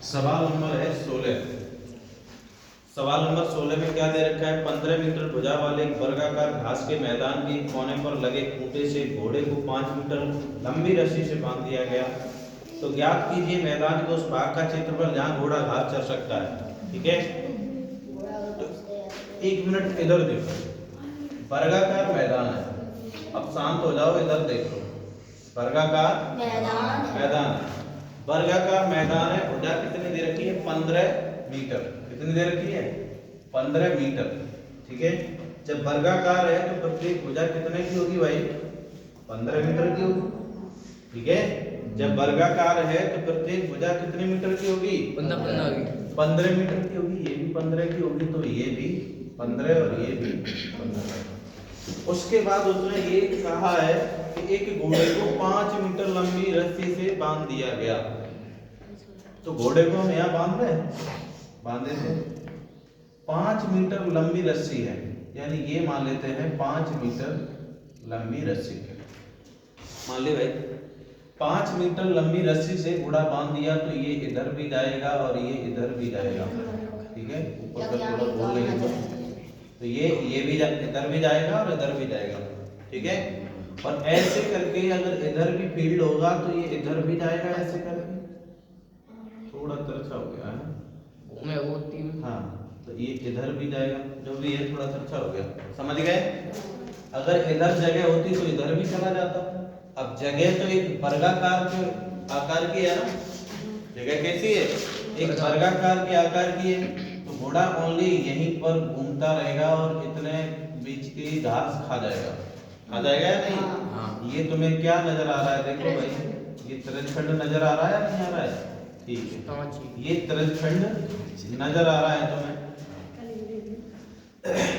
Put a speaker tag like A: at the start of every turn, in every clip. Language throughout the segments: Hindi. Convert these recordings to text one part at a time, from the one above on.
A: सवाल नंबर है 16। सवाल नंबर 16 में क्या दे रखा है? 15 मीटर भुजा वाले एक वर्गाकार घास के मैदान के कोने पर लगे खूंटे से घोड़े को 5 मीटर लंबी रस्सी से बांध दिया गया। तो ज्ञात कीजिए मैदान के उस भाग का क्षेत्रफल जहाँ घोड़ा घास चर सकता है। ठीक है, तो 1 मिनट इधर देखो, वर्गाकार मैदान है। अब शांत हो जाओ, इधर देख लो, वर्गाकार मैदान, वर्गाकार मैदान है। भुजा कितनी दे रखी है? 15 मीटर। कितनी दे रखी है? 15 मीटर। ठीक है, जब वर्गाकार है तो प्रत्येक भुजा कितने की होगी भाई? 15 मीटर की होगी। ठीक है, जब वर्गाकार है तो प्रत्येक भुजा कितने मीटर की होगी? 15 मीटर की होगी। ये भी 15 की होगी, तो ये भी 15 और ये भी 15। उसके बाद उसने ये कहा है कि एक घोड़े को 5 मीटर लंबी रस्सी से बांध दिया गया। तो घोड़े को हम यहाँ बांधे थे 5 मीटर लंबी रस्सी है, यानी ये मान लेते हैं 5 मीटर लंबी रस्सी। मान ले भाई 5 मीटर लंबी रस्सी से घोड़ा बांध दिया, तो ये इधर भी जाएगा और ये इधर भी जाएगा। ठीक है, ऊपर का थोड़ा बोल लेंगे तो ये भी इधर भी जाएगा और इधर भी जाएगा। ठीक है, और ऐसे करके अगर इधर भी फील्ड होगा तो ये इधर भी जाएगा। ऐसे करके थोड़ा तिरछा हो गया है हाँ, तो ये इधर भी जाएगा, जो भी है थोड़ा तिरछा हो गया। समझ गए? अगर इधर जगह होती तो इधर भी चला जाता। अब जगह तो एक वर्गाकार के आकार की है ना, जगह कैसी है? एक वर्गाकार के आकार की है, तो घोड़ा ओनली यहीं पर घूमता रहेगा और इतने बीच की घास खा जाएगा या नहीं? ये तुम्हें क्या नजर आ रहा है? देखो भाई, ये त्रिज्यखंड नजर आ रहा है या नहीं आ रहा है? ठीक है, ये त्रिज्यखंड नजर आ रहा है तुम्हें,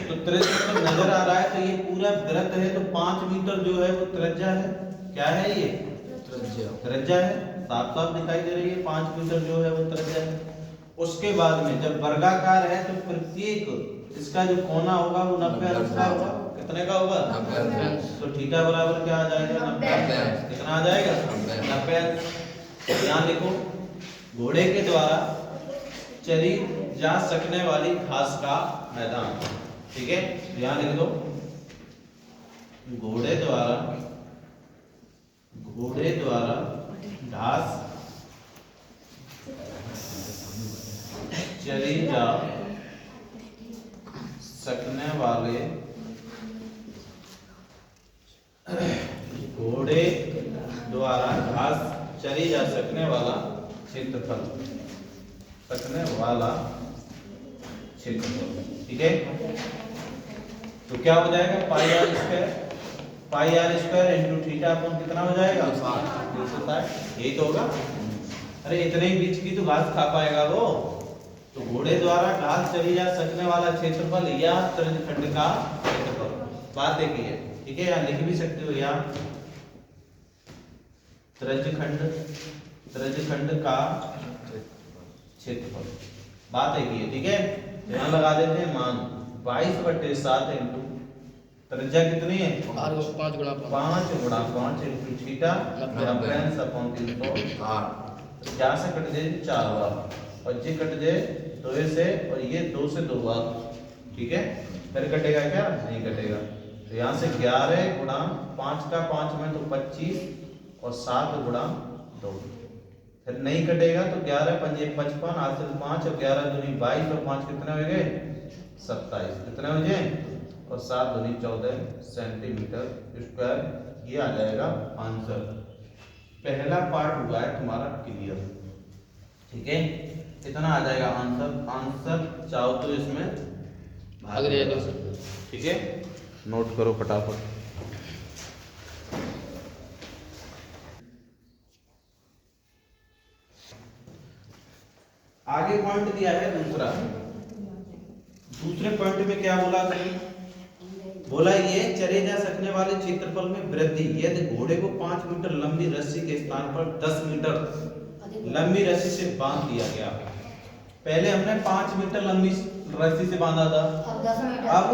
A: तो त्रिज्यखंड नजर आ रहा है, तो ये पूरा वृत्त है, तो 5 मीटर जो है वो त्रिज्या है। क्या है ये? त्रिज्या है, साफ साफ दिखाई दे रही है। 5 मीटर जो है वो त्रिज्या है। उसके बाद में जब वर्गाकार है तो प्रत्येक इसका जो कोना होगा वो 90 अंश का होगा। कितने का होगा? 90 अंश। तो थीटा बराबर क्या आ जाएगा? 90 अंश। कितना आ जाएगा? 90 अंश। यहाँ देखो, घोड़े के द्वारा चरी जा सकने वाली घास का मैदान। ठीक है, तो यहाँ लिख दो, घोड़े द्वारा घास चरी जा सकने वाले घोड़े द्वारा घास चरी जा सकने वाला क्षेत्रफल, ठीक है। तो क्या हो जाएगा? Pi r square into theta upon कितना हो जाएगा? 360। यही तो होगा। अरे इतने ही बीच की तो घास खा पाएगा वो। तो घोड़े द्वारा घास चली जा सकने वाला क्षेत्रफल या त्रिज्यखंड का क्षेत्रफल, बात एक ही है। ठीक है, यहाँ लिख भी सकते हो, या त्रिज्यखंड का क्षेत्रफल, बात एक ही है। ठीक है, यहाँ लगा देते हैं मान 22/7 इंटू त्रिज्या कितनी है? 5 गुणा 5 इंटू थीटा अपॉन 360। क्या से कट जाए? 4 बार, और ये कट जाए 2 से, और ये 2 से 2 बार। ठीक है, फिर कटेगा क्या? नहीं कटेगा। तो यहाँ से 11 गुणा 5 का 5 में तो 25, और 7 गुणा 2। फिर नहीं कटेगा तो 11 पंजे 55, हासिल 5, और 11 दूनी 22, और 5 कितने हो गए? 27। कितने हो गए? और 7 दूनी 14 सेंटीमीटर स्क्वायर। ये आ जाएगा आंसर। पहला पार्ट हुआ है तुम्हारा क्लियर। ठीक है, इतना आ जाएगा आंसर। चाहो तो इसमें भाग ले लो। ठीक है, नोट करो फटाफट। आगे पॉइंट दिया है दूसरे पॉइंट में क्या बोला? बोला ये चरे जा सकने वाले क्षेत्रफल में वृद्धि यदि घोड़े को 5 मीटर लंबी रस्सी के स्थान पर 10 मीटर लंबी रस्सी से बांध दिया गया। पहले हमने 5 मीटर लंबी रस्सी से बांधा था, अब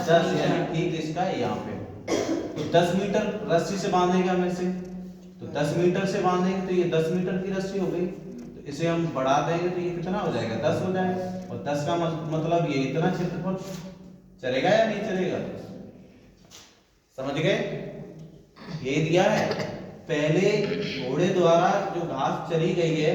A: 10, यानी ठीक इसका यहाँ पे। तो 10 मीटर रस्सी से बांधेगा में से, तो 10 मीटर से बांधेंगे तो ये 10 मीटर की रस्सी हो गई। तो इसे हम बढ़ा देंगे तो ये कितना हो जाएगा 10 हो जाएगा, और 10 का मतलब ये इतना क्षेत्रफल। चलेगा या नहीं चलेगा? समझ गए? ये दिया है पहले घोड़े द्वारा जो घास चरी गई है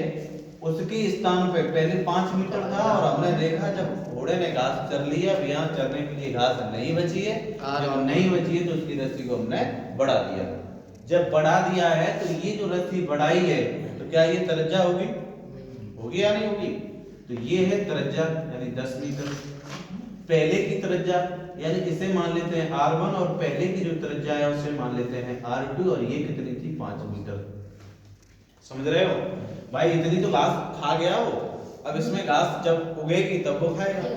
A: उसके स्थान पे पहले 5 मीटर था, और हमने देखा जब घोड़े ने घास चर लिया, अब यहाँ चरने के लिए घास नहीं बची है, जब नहीं बची है तो उसकी रस्सी को हमने बढ़ा दिया। जब बढ़ा दिया है तो ये जो रस्सी बढ़ाई है तो क्या ये त्रिज्या होगी? होगी या नहीं होगी? तो ये है त्रिज्या यानी 10 मीटर। पहले की त्रिज्या यानी इसे मान लेते हैं r1, और पहले की जो त्रिज्या है उसे मान लेते हैं r2, और ये कितनी थी 5 मीटर। समझ रहे हो भाई? इतनी तो घास खा गया वो, अब इसमें घास जब उगेगी तब वो खाएगा,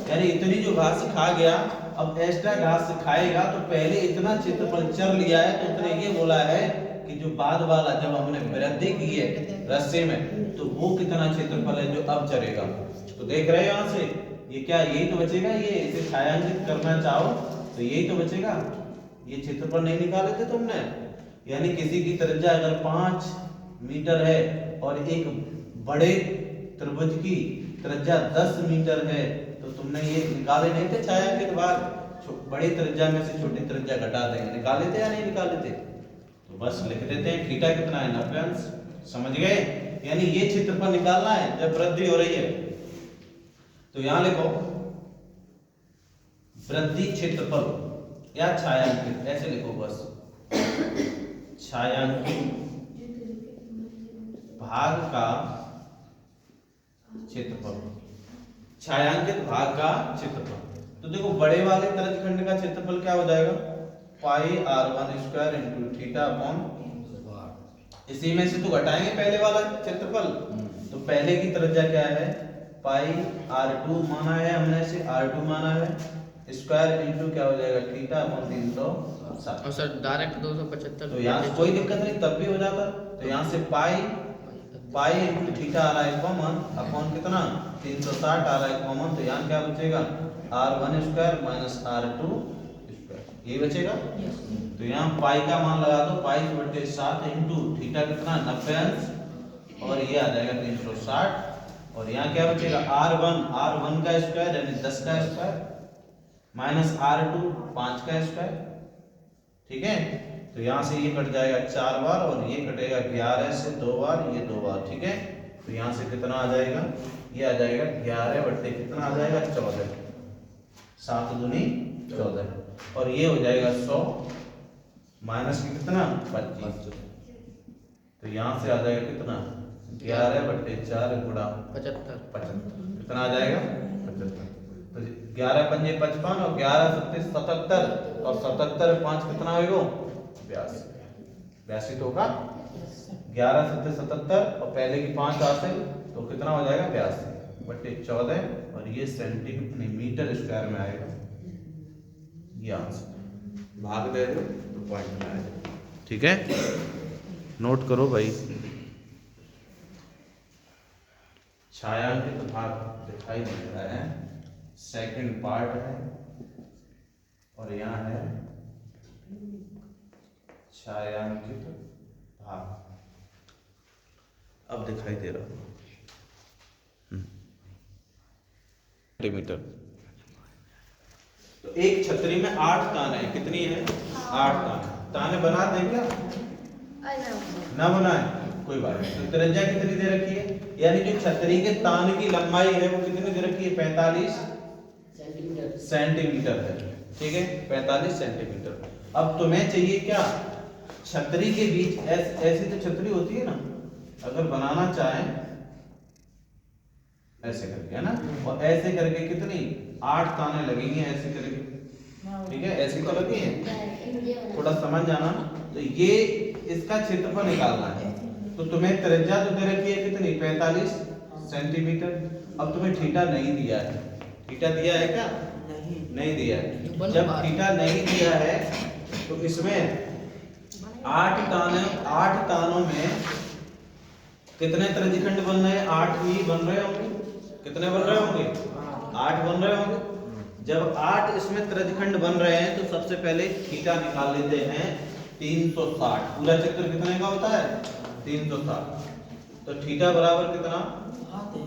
A: यानी इतनी जो घास खा गया अब एक्स्ट्रा घास खाएगा, तो पहले इतना क्षेत्रफल चर लिया है तो उसने ये बोला है कि जो बाद वाला जब हमने वृद्धि की है रस्से में तो वो कितना क्षेत्रफल है जो अब चरेगा। तो देख रहे हो यहाँ से ये क्या, यही तो बचेगा, ये इसे छायांकित करना चाहो तो यही तो बचेगा। ये क्षेत्रफल नहीं निकाले थे तुमने, यानी किसी की त्रिज्या अगर 5 मीटर है और एक बड़े त्रिभुज की त्रिज्या 10 मीटर है तो तुमने ये निकाले नहीं थे छायांकित भाग, बड़ी त्रिज्या में से छोटी त्रिज्या घटा देंगे, निकाले थे या नहीं निकाले थे? तो बस लिख देते हैं थीटा कितना है 90 अंश। समझ गए? यानी ये क्षेत्रफल निकालना है जब वृद्धि हो रही है, तो यहां लिखो वृद्धि क्षेत्रफल या छायांकित, ऐसे लिखो बस, छायांकित भाग का क्षेत्रफल, छायांकित भाग का क्षेत्रफल। तो देखो बड़े वाले त्रिज्यखंड का क्षेत्रफल क्या हो जाएगा? पाई r1 square into theta upon, इसी में से तो घटाएंगे पहले वाला क्षेत्रफल, तो पहले की त्रिज्या क्या है? पाई r2 माना है हमने, इसे r2 माना है, स्क्वायर इंटू क्या हो जाएगा थीटा अपॉन 360,
B: और सर डायरेक्ट 275,
A: तो यहाँ से कोई दिक्कत नहीं, तब भी हो जाता। तो यहाँ से पाई इंटू थीटा आ रहा है कॉमन, अपॉन कितना 360 आ रहा है कॉमन, तो यहाँ क्या बचेगा r1 square minus r2 square, ये बचेगा। तो यहाँ पाई का मान लगा दो, पाई 7 इंटू थीटा कितना 90 अंश, और ये आ जाएगा 360, और यहाँ क्या बचेगा r1 का स्क्वायर यानी 10 का स्क्वायर माइनस r2 5 का स्क्वायर, ठीक है। तो यहाँ से ये कट जाएगा 4 बार, और ये कटेगा 11 से 2 बार, ये 2 बार, ठीक है। तो यहाँ से कितना आ जाएगा? ये आ जाएगा 11 बट्टे कितना आ जाएगा 14, 7 दूनी 14, और ये हो जाएगा 100 माइनस की कितना 25, तो यहाँ से आ जाएगा कितना 11 बट्टे 4 गुणा 75, कितना आ जाएगा 75। तो 11 पंजे 55 और 11 सत्ते 77, और 77 5 कितना होगा 82, 82 तो होगा 11 सत्ते 77, और पहले की 5 आसे तो कितना हो जाएगा 82 बट्टे 14, और ये सेंटीमीटर स्क्वायर में आएगा। ये आंसर भाग दे दो तो पॉइंट में आएगा, ठीक है। नोट करो भाई, छायांकित भाग दिखाई दे रहा है, सेकंड पार्ट है, और यहाँ है छायांकित भाग, अब दिखाई दे रहा सेंटीमीटर। तो एक छतरी में 8 ताने हैं, कितनी है 8 ताने, ताने बना दें क्या? ना बनाए कोई बात नहीं। तो त्रिज्या कितनी दे रखी है, यानी जो छतरी के तान की लंबाई है वो कितनी दे रखी है 45 सेंटीमीटर है, ठीक है 45 सेंटीमीटर। अब तुम्हें चाहिए क्या, छतरी के बीच ऐसी तो छतरी होती है ना, अगर बनाना चाहें ऐसे करके, है ना, और ऐसे करके कितनी 8 ताने लगेंगे ऐसे करके, ठीक है, ऐसी तो लगी है, थोड़ा समझ जाना। तो ये इसका क्षेत्रफल निकालना है, तो तुम्हें त्रिज्या तो दे रखी है कितनी 45 सेंटीमीटर। अब तुम्हें थीटा नहीं दिया है, थीटा दिया है क्या? नहीं दिया है। जब थीटा नहीं दिया है तो इसमें 8 तानों में कितने त्रिज्यखंड बन रहे हैं? 8 ही बन रहे होंगे। कितने बन रहे होंगे? 8 बन रहे होंगे। जब 8 इसमें त्रिज्यखंड बन रहे हैं तो सबसे पहले थीटा निकाल लेते हैं 360। पूरा चक्कर कितने का होता है 360। तो थीटा बराबर कितना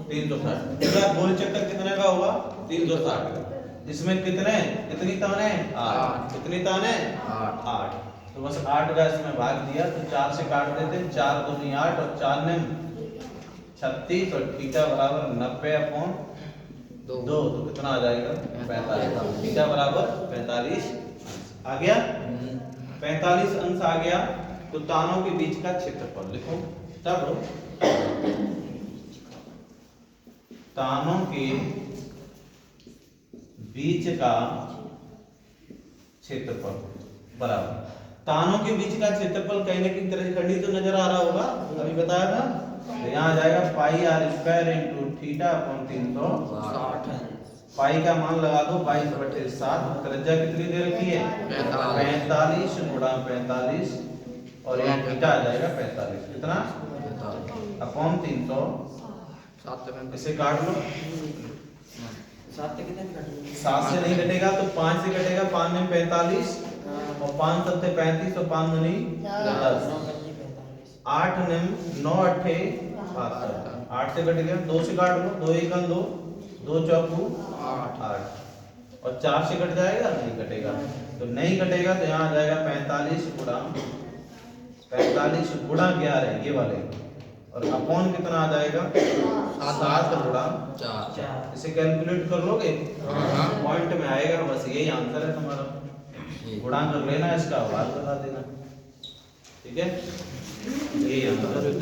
A: 360। पूरा गोल चक्कर कितने का होगा 360। इसमें कितनी ताने 8। कितनी ताने 8। तो बस 8 का इसमें भाग दिया तो 4 से काट देते, 4 दूनी 8 और 4 ने 36 और थीटा बराबर 90/2। तो कितना आ जाएगा 45। थीटा बराबर 45 आ गया। 45 अंश आ गया। तो तानों के बीच का क्षेत्रफल लिखो तब तानों के बीच का क्षेत्रफल बराबर तानों के बीच का क्षेत्रफल कहने की त्रिज्यखंडी तो नजर आ रहा होगा, अभी बताया था। तो यहाँ आ जाएगा पाई r square into theta upon 360। पाई का मान लगा दो 22/7। त्रिज्या कितनी दे रखी है 45 गुणा 45 और यहाँ थीटा आ जाएगा 45। कितना अपॉन 300। इसे काट लो। 7 से नहीं कटेगा तो 5 से कटेगा। 5 में 45 और 5 7 35 और 5 दूनी 10। 8 ने 9 8 8 से कट गया। 2 से काट लो। 2 1 2 2 चौकू 8 और 4 से कट जाएगा नहीं कटेगा। तो नहीं कटेगा तो यहाँ आ जाएगा 45 गुणा 11 ये वाले और अपॉन कितना आ जाएगा 7 गुणा 4। इसे कैलकुलेट कर लोगे पॉइंट में आएगा। बस यही आंसर है तुम्हारा। गुणा कर लेना इसका हल बता देना। ठीक है यही आंसर है।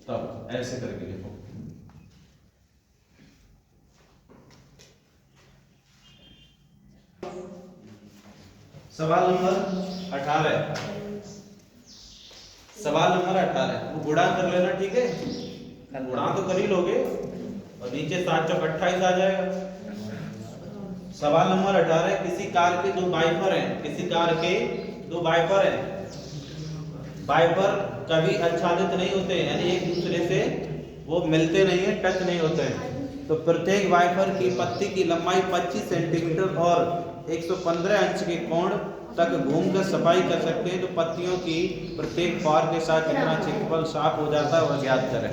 A: तब ऐसे करके लिखो। सवाल नंबर 18। सवाल नंबर 18 वो गुणा कर लेना। ठीक है गुणा तो कर ही लोगे और नीचे 7 चौक 28 आ जाएगा। सवाल नंबर 18 किसी कार के दो वाइपर हैं। किसी कार के दो वाइपर हैं। वाइपर कभी आच्छादित नहीं होते यानी एक दूसरे से वो मिलते नहीं है, टच नहीं होते हैं। तो प्रत्येक वाइपर की पत्ती की लंबाई 25 सेंटीमीटर और 115 अंश के कोण तक घूमकर सफाई कर सकते हैं। तो पत्तियों की प्रत्येक पार के साथ कितना क्षेत्रफल साफ हो जाता है वह ज्ञात करें।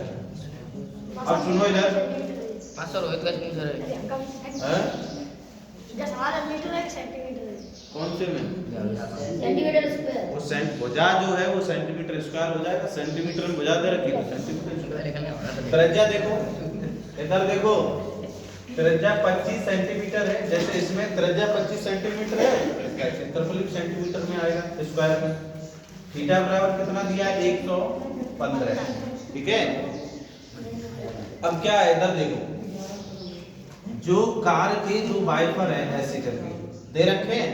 A: अब सुनो इधर
B: रोहित का स्क्रीन
A: है
C: 10 मीटर 1 सेंटीमीटर
A: कौन से में
C: सेंटीमीटर स्क्वायर।
A: वो भुजा जो है वो सेंटीमीटर स्क्वायर हो जाएगा। सेंटीमीटर में भुजा दे रखी है सेंटीमीटर स्क्वायर। त्रिज्या देखो इधर देखो त्रिज्या 25 सेंटीमीटर है। जैसे इसमें त्रिज्या 25 सेंटीमीटर है इसका क्षेत्रफल सेंटीमीटर में आएगा स्क्वायर में। थीटा बराबर कितना दिया 115। ठीक है अब क्या है इधर देखो जो कार के जो वाइपर है ऐसे करके दे रखे हैं।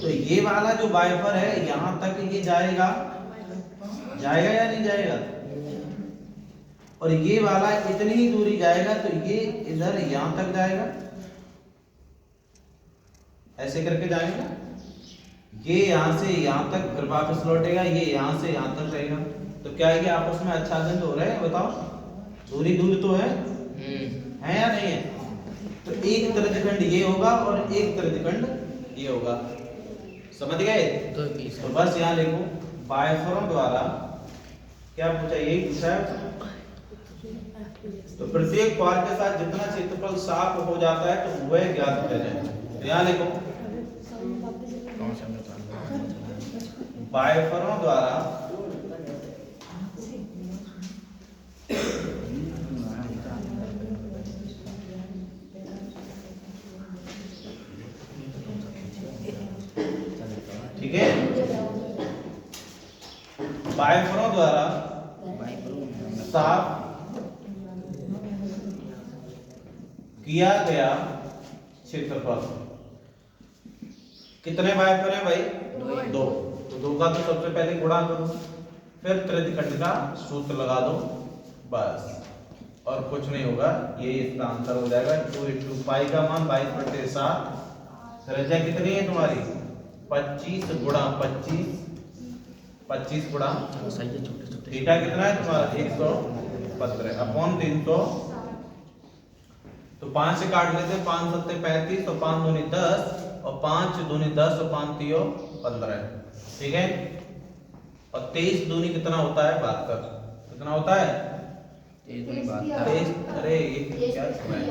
A: तो ये वाला जो वाइपर है यहां तक ये जाएगा या नहीं जाएगा और ये वाला इतनी ही दूरी जाएगा तो ये इधर यहां तक जाएगा। ऐसे करके जाएगा ये यहां से यहां तक फिर वापस लौटेगा। ये यहां से यहां तक रहेगा। तो क्या ये आपस में आच्छादन हो रहे हैं बताओ। दूरी दूर तो है या नहीं है। तो एक त्रिज्यखंड ये होगा और एक त्रिज्यखंड ये होगा। समझ गए। तो बस यहाँ लिखो वाइपरों द्वारा क्या पूछा यही पूछा है। तो प्रत्येक पार के साथ जितना क्षेत्रफल साफ हो जाता है तो वह ज्ञात करें। तो यहाँ लिखो वाइपरों द्वारा ठीक है वाइपरों द्वारा साफ किया गया क्षेत्रफल। कितने वाइपर है भाई 2। तो 2 का तो सबसे पहले गुणा करो फिर त्रिज्यखंड का सूत्र लगा दो बस और कुछ नहीं होगा। ये इसका आंसर हो जाएगा 2 पाई का मान 22/7। त्रिज्या कितनी है तुम्हारी 25 गुणा 25 गुणा थीटा कितना है तुम्हारा 115 अपॉन 300 तो 5 से काट लेते हैं, 5 सत्ते 35 और 5 दूनी 10 और 5 दूनी 10 और 5 तियो 15, ठीक है। और 23 दूनी कितना होता है 72, कितना होता है 23, अरे ये क्या हुआ है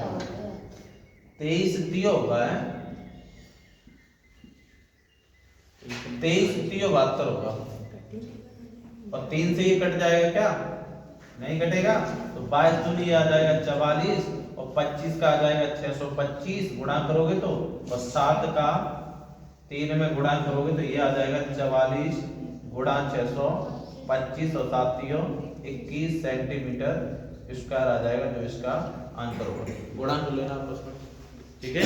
A: 23 तियो होगा है 23 तियो 72 होगा। और 3 से ये कट जाएगा क्या, नहीं कटेगा, तो 22 दूनी आ जाएगा 44 और 25 का आ जाएगा 625, गुणा करोगे तो, और 7 का 3 में गुणा करोगे तो ये आ जाएगा 44 गुणा 625 और 7 तियो 21 सेंटीमीटर स्क्वायर आ जाएगा, जो इसका आंसर होगा। गुणा कर लेना आपस में, ठीक है।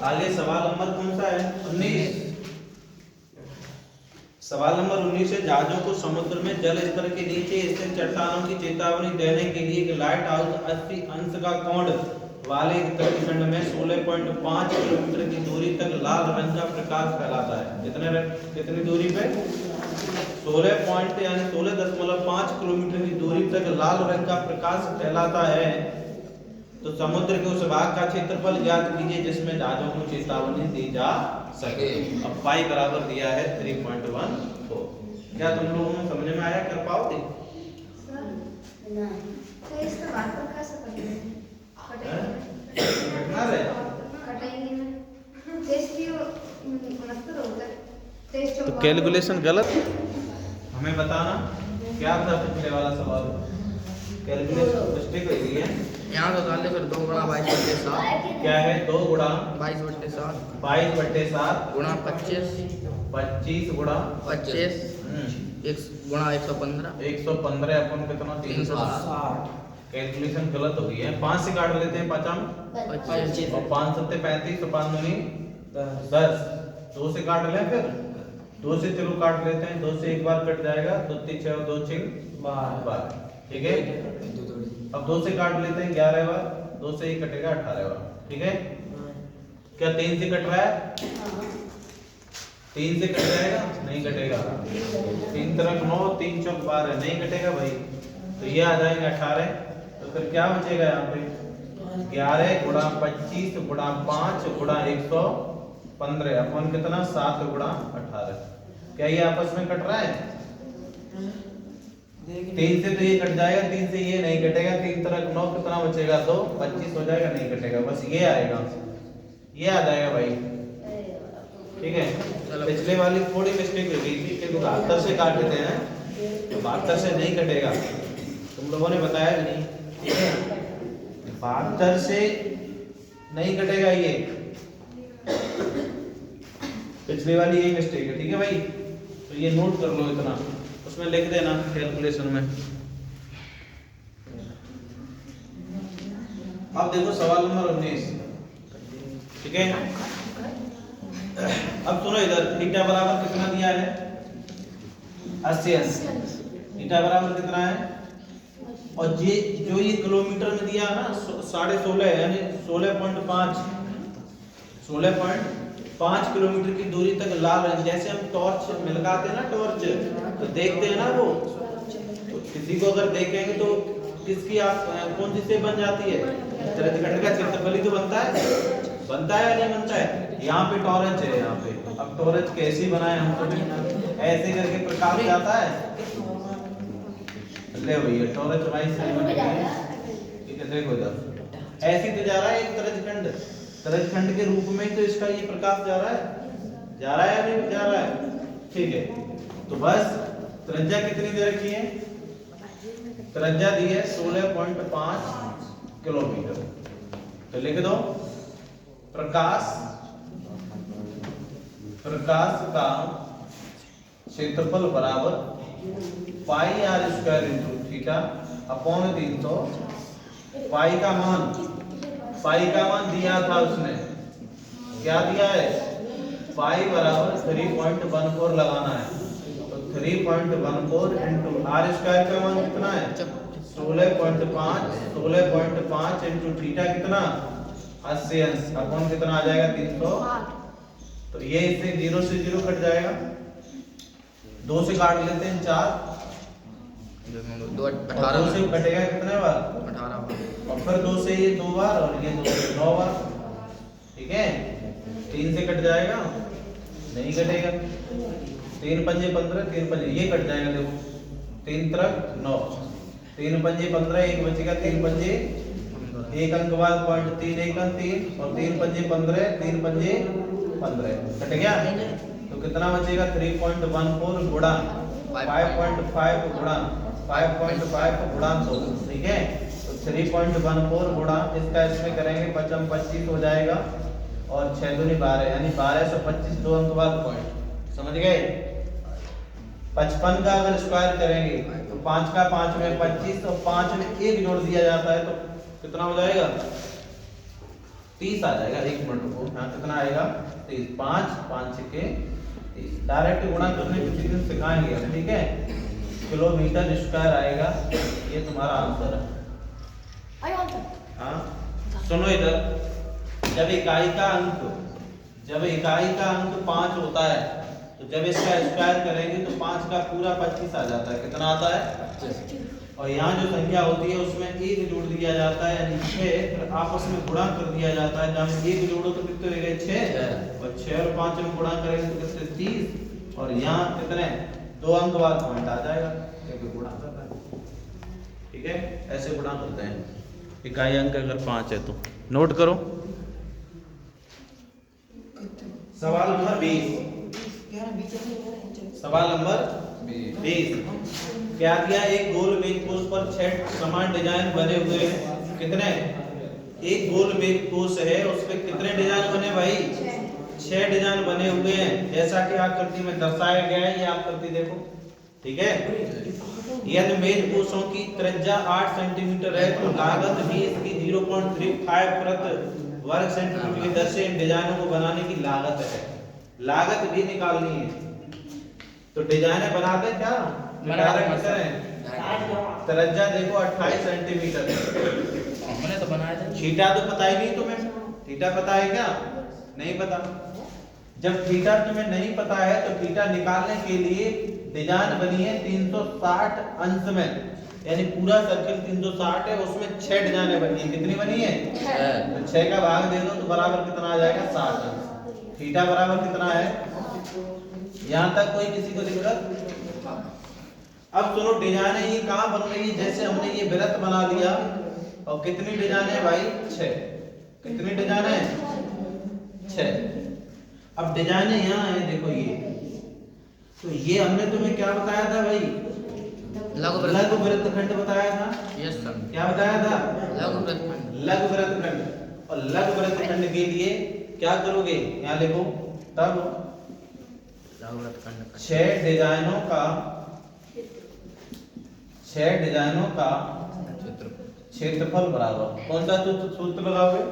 A: आगे सवाल नंबर कौन सा है 19। सवाल नंबर 19 है, जहाजों को समुद्र में जल स्तर के नीचे स्थित चट्टानों की चेतावनी देने के लिए एक लाइट हाउस 80 अंश का कोण वाले एक तटखंड में 16.5 किलोमीटर की दूरी तक लाल रंग का प्रकाश फैलाता है। कितनी दूरी पे 16.5 किलोमीटर की दूरी तक लाल रंग का प्रकाश फैलाता है। तो समुद्र के उस भाग का क्षेत्रफल ज्ञात कीजिए जिसमें जहाजों को चेतावनी दी जा सके। अब पाई बराबर दिया है 3.14। क्या तुम लोगों को समझ में आया, कर पाओगे? तो कैलकुलेशन गलत, हमें बताना क्या था पिछले वाला सवाल, कैलकुलेशन मिस्टेक हो गई है।
B: यहाँ तो डाल दे फिर 2 गुणा 22/7
A: क्या है 2 गुणा
B: 22/7
A: 22/7
B: गुणा 25
A: गुणा
B: 25 1 गुणा 115
A: 115 अपन कितना 360। कैलकुलेशन गलत हो गई है। 5 से काट लेते हैं 5 और 5 सत्ते 35 और 5 दूनी 10। 2 से काट लें, फिर 2 से चलो काट लेते हैं, 2 से एक बार कट जाएगा, 2 3 6 और 2 6 12, ठीक है। अब 2 से काट लेते हैं 11 बार, 2 से ही कटेगा 18 बार, ठीक है। क्या 3 से कट रहा है, 3 से कट जाएगा, नहीं कटेगा, 3 तरफ 9 3 चौक 12 नहीं कटेगा भाई, तो ये आ जाएगा 18। तो फिर क्या बचेगा यहाँ पे 11 गुणा 25 गुणा 5 गुणा 115 अपन कितना 7 गुणा 18। क्या ये आपस में कट रहा है? 3 से तो ये कट जाएगा, 3 से ये नहीं कटेगा, 3 तरफ 9 कितना बचेगा 2 25 हो जाएगा, नहीं कटेगा, बस ये आएगा, ये आ जाएगा भाई, ठीक है। पिछले वाली थोड़ी मिस्टेक हो गई थी कि 72 से काट देते हैं तो 72 से नहीं कटेगा, तुम लोगों ने बताया भी नहीं, 72 से नहीं कटेगा ये, पिछले वाली यही मिस्टेक है, ठीक है भाई। तो ये नोट कर लो, इतना उसमें लिख देना कैलकुलेशन में। अब देखो सवाल नंबर 19, ठीक है। अब सुनो इधर, थीटा बराबर कितना दिया है 80 अंश, थीटा बराबर कितना है, और ये जो ये किलोमीटर में दिया ना 16.5 यानी 16.5 किलोमीटर की दूरी तक लाल रंग, जैसे हम टॉर्च मिलकाते हैं ना, टॉर्च तो देखते हैं ना वो, तो किसी को अगर देखेंगे तो किसकी आप कौन सी शेप बन जाती है, त्रिज्यखंड का क्षेत्रफल ही तो बनता है या नहीं बनता है। यहाँ पे टॉर्च है, यहाँ पे अब टॉर्च कैसी बनाए हम तो ऐसे करके प्रकाश जाता है, ले भैया टॉर्च भाई सही बन गई, ठीक है। देखो इधर ऐसे तो जा रहा है एक त्रिज्यखंड के रूप में, तो इसका ये प्रकाश जा रहा है या नहीं जा रहा है, ठीक है। तो बस त्रिज्या कितनी दे रखी है, त्रिज्या दी है 16.5 किलोमीटर, तो लिख दो प्रकाश का क्षेत्रफल बराबर पाई r square into theta upon 300। पाई का मान दिया था उसने, क्या दिया है, पाई बराबर 3.14 लगाना है, तो 3.14 इंटू r स्क्वायर का मान कितना है 16.5 इंटू थीटा कितना 80 अंश अपॉन कितना आ जाएगा 300। तो ये इससे 0 से 0 कट जाएगा, 2 से काट लेते हैं 4,
B: दो
A: और 2
B: 18
A: से कटेगा कितने बार?
B: 18
A: और फिर 2 से ये 2 बार और ये 2 से 9 बार। ठीक है, 3 से कट जाएगा? नहीं कटेगा। 3 पंजे 15, 3 पंजे ये कट जाएगा, देखो 3 तरफ 9, 3 पंजे 15, एक बचेगा 3 पंजे, एक अंक बाद पॉइंट 3, एक अंक 3 और 3 पंजे 15, 3 पंजे 15 कट गया। तो कितना बचेगा? 3.14 गुणा 5.5 गुणा 5.5 गुणा 2। ठीक है, तो 3.14 गुणा इसका इसमें करेंगे 55 25 हो जाएगा और 6 दूनी 12 यानी 12 से 25 दो अंक बाद पॉइंट। समझ गए? 55 का अगर स्क्वायर करेंगे तो 5 का 5 में 25 और 5 में 1 जोड़ दिया जाता है तो कितना हो जाएगा? 30 आ जाएगा। 1 मिनट रुको, यहाँ कितना आएगा? 30। 5 5 के 30। डायरेक्ट गुणा करने किसी दिन सिखाएंगे हम, ठीक है? किलोमीटर स्क्वायर आएगा, ये तुम्हारा आंसर है। हाँ सुनो इधर, जब इकाई का अंक 5 होता है तो जब इसका स्क्वायर करेंगे तो 5 का पूरा 25 आ जाता है। कितना आता है? और यहाँ जो संख्या होती है उसमें 1 जोड़ दिया जाता है यानी 6, फिर आपस में गुणा कर दिया जाता है। जब 1 जोड़ो तो कितने हो गए? 6 और 6 और 5 में गुणा करेंगे तो कितने? 30 और यहाँ कितने? 2 अंक बाद पॉइंट आ जाएगा क्योंकि गुणा कर रहा है। ठीक है, ऐसे गुणा करते हैं। इकाई अंक अगर 5 है तो नोट करो। सवाल नंबर 20। सवाल नंबर 20 क्या दिया? एक गोल मेजपोश पर 6 समान डिजाइन बने हुए हैं। कितने? एक गोल मेजपोश है, उस पे कितने डिजाइन बने भाई? 6 डिजाइन बने हुए हैं, जैसा कि आकृति में दर्शाया गया है। ये आकृति देखो, ठीक है? यदि मेजपोशों की त्रिज्या 8 सेंटीमीटर है तो लागत भी इसकी 0.35 प्रति वर्ग सेंटीमीटर की दर से इन डिजाइनों को बनाने की लागत है। लागत भी निकालनी है तो डिजाइने बनाते क्या? त्रिज्या देखो 28 सेंटीमीटर
B: हमने तो बनाया था।
A: थीटा तो पता ही नहीं तुम्हें? थीटा पता है क्या? नहीं पता। जब थीटा तुम्हें नहीं पता है तो थीटा निकालने के लिए डिजाइन बनी है 360 अंश में, यानी पूरा सर्कल 360 है, उसमें 6 डिजाइने बनी है। कितनी बनी है? 6। तो 6 का भाग दे दो तो बराबर कितना आ जाएगा? 60 अंश। थीटा बराबर कितना है? यहाँ तक कोई किसी को दिक्कत? अब सुनो, डिजाइने ये कहाँ बन रही है? जैसे हमने ये वृत्त बना लिया और कितनी डिजाइन है भाई? 6। कितनी डिजाइन है? 6। अब डिजाइने यहाँ है, देखो ये, तो ये हमने तुम्हें क्या बताया था भाई? लघु वृत्तखंड बताया था।
B: Yes sir.
A: क्या बताया था?
B: लघु वृत्तखंड।
A: लघु वृत्तखंड। और लघु वृत्तखंड के लिए क्या करोगे? यहाँ लिखो, तब
B: लघु वृत्तखंड
A: 6 डिजाइनों का क्षेत्रफल बराबर कौन सा सूत्र लगाओगे?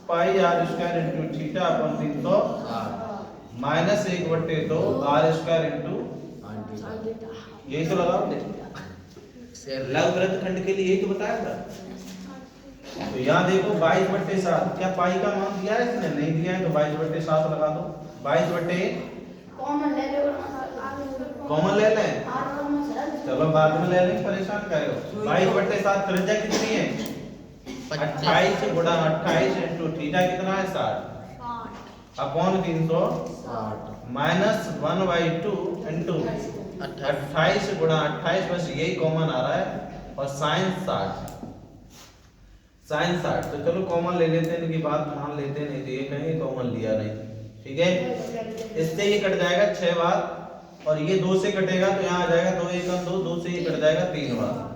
A: Pi r square into theta upon 300 minus 1/2 r square into, यही तो लगाओ। लघु वृत्तखंड के लिए यही तो बताया था। तो यहाँ देखो 22/7, क्या पाई का मान दिया है इसने? नहीं दिया है तो 22/7 लगा दो। 22 कॉमन ले लें, चलो बाद में ले लें, परेशान कर रहे हो। 22/7 त्रिज्या कितनी है? 28 गुणा 28 इंटू थीटा कितना है? 60 अपॉन 360 माइनस 1/2 इंटू 28 गुणा 28, बस यही कॉमन आ रहा है, और साइन 60। तो चलो कॉमन ले लेते हैं, इनकी बात मान लेते हैं, नहीं तो ये कहीं कॉमन लिया नहीं। ठीक है, इससे ये कट जाएगा 6 बार और ये 2 से कटेगा तो यहाँ आ जाएगा 2 1 2, 2 से ये कट जाएगा 3 बार।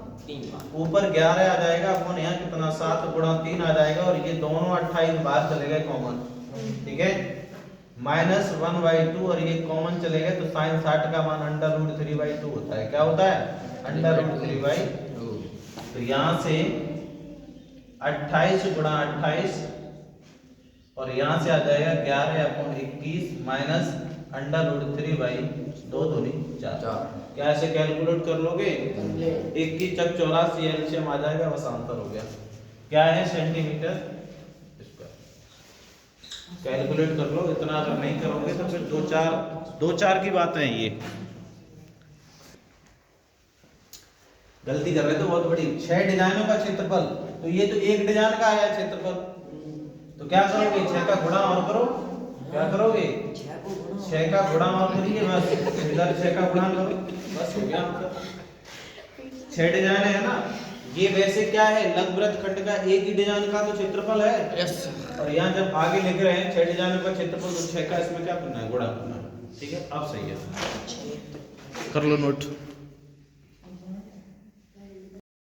A: ऊपर 11 आ जाएगा, अपन यहाँ कितना 7 गुणा 3 आ जाएगा, और ये दोनों 28 बार चले गए कॉमन। ठीक है, माइनस 1/2 और ये कॉमन चले गए तो साइन 60 का मान √3/2 होता है। क्या होता है? √3/2। तो यहाँ से 28 गुणा 28 और यहाँ से आ जाएगा 11/21 माइनस √3/2 दूनी 4। क्या ऐसे कैलकुलेट कर लोगे? 21 चक 84 एलसीएम आ जाएगा, बस आंसर हो गया। क्या है? Centimetre square. कैलकुलेट कर लो, इतना अगर नहीं करोगे तो फिर 2 4 की बातें हैं ये। गलती कर रहे तो बहुत बड़ी 6 डिजाइनों का क्षेत्रफल, तो ये तो एक डिजाइन का आया क्षेत्रफल, तो क्या करोगे 6 का गुणा और करो, क्या करोगे 6 का गुणा और करिए, बस इधर 6 का गुणा करो, बस हो गया आंसर। 6 डिजाइन है ना, ये वैसे क्या है लघुवृत्त खंड का एक ही डिजाइन का तो क्षेत्रफल है,
B: यस
A: और यहाँ जब आगे लिख रहे हैं 6 डिजाइन का क्षेत्रफल तो 6 का इसमें क्या करना है गुणा करना है, ठीक है अब सही है,
B: कर लो नोट।